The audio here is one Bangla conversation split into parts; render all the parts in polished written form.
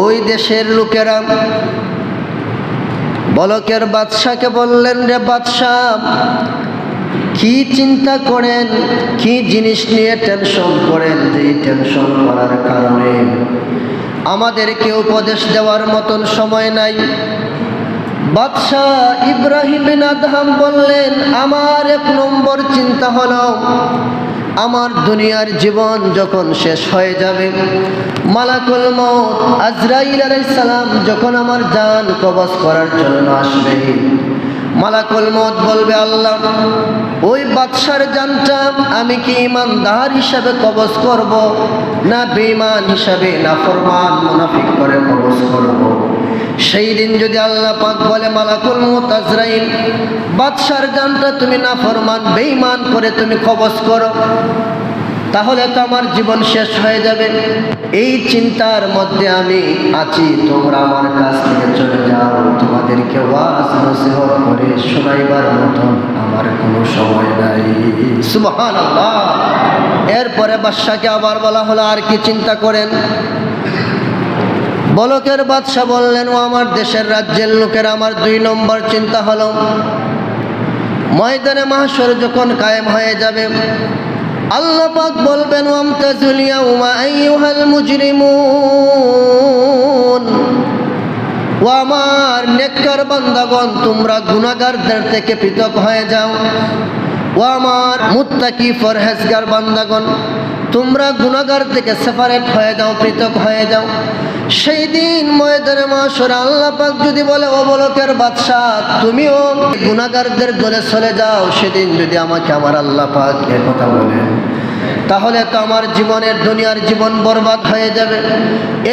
ওই দেশের লোকেরা বলকের বাদশাকে বললেন, রে বাদশাহ, কি চিন্তা করেন, কি জিনিস নিয়ে টেনশন করেন, যে টেনশন করার কারণে আমাদেরকে উপদেশ দেওয়ার মতন সময় নাই। বাদশাহ ইব্রাহিম বিন আদহাম বললেন, আমার 1 নম্বর চিন্তা হলো, আমার দুনিয়ার জীবন যখন শেষ হয়ে যাবে, মালাকুল মউত আজরাইল আলাইহিস সালাম যখন আমার জান কবজ করার জন্য আসবে, মালাকুল মউত বলবে, আল্লাহ, ওই বাদশার জানটা আমি কি ঈমানদার হিসাবে কবজ করব, না বেঈমান হিসাবে নাফরমান মুনাফিক করে কবজ করব? সেই দিন যদি আল্লাহ পাক বলে, মালাকুল মউত আজরাইল, বাদশার জানটা তুমি নাফরমান বেঈমান করে তুমি কবজ করো, তাহলে তো আমার জীবন শেষ হয়ে যাবে। এই চিন্তার মধ্যে আমি আছি, তোমরা আমার কাছ থেকে চলে যাও, তোমাদেরকে ওয়াজ নসিহত করে শোনাইবার মতন আমার কোনো সময় নাই। সুবহানাল্লাহ। এরপরে বাদশাকে আবার বলা হলো, আর কি চিন্তা করেন? বলকের বাদশা বললেন, ও আমার দেশের রাজ্যের লোকের, আমার 2 নম্বর চিন্তা হলো, ময়দানে মাহশর যখন কায়েম হয়ে যাবে, আল্লাহ পাক বলবেন, ওয়ামতাজুল ইয়াউমা আইয়ুহাল মুজরিমুন, ও আমার নেককার বান্দাগণ, তোমরা গুনাহগারদের থেকে পৃথক হয়ে যাও। ও আমার মুত্তাকি পরহেজগার বান্দাগণ, তোমরা গুনাহগার থেকে সেপারেট হয়ে যাও, পৃথক হয়ে যাও। সেই দিন ময়দানে মাহশরে আল্লাহ পাক যদি বলে, ও বলকের বাদশা, তুমিও গুনাহগারদের দলে চলে যাও, সেদিন যদি আমাকে আমার আল্লাহ পাক এ কথা বলেন, তাহলে তো আমার জীবনের দুনিয়ার জীবন বরবাদ হয়ে যাবে।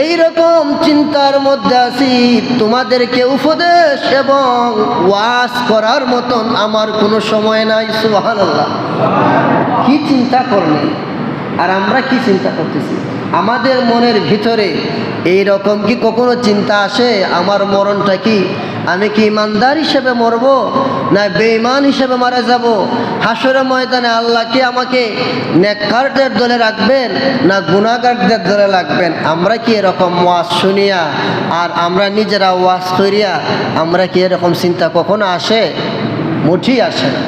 এই রকম চিন্তার মধ্যে আছি, তোমাদেরকে উপদেশ এবং ওয়াজ করার মতন আমার কোনো সময় নাই। সুবহানাল্লাহ। কি চিন্তা করলেন? আর আমরা কি চিন্তা করতেছি? আমাদের মনের ভিতরে এই রকম কি কখনো চিন্তা আসে, আমার মরণটা কি, আমি কি ইমানদার হিসেবে মরব না বেঈমান হিসেবে মারা যাব? হাসরের ময়দানে আল্লাহ কি আমাকে নেককারদের দলে রাখবেন না গুনাহগারদের দলে রাখবেন? আমরা কি এরকম ওয়াজ শুনিয়া আর আমরা নিজেরা ওয়াজ করিয়া আমরা কি এরকম চিন্তা কখনো আসে? মুঠি আসে না।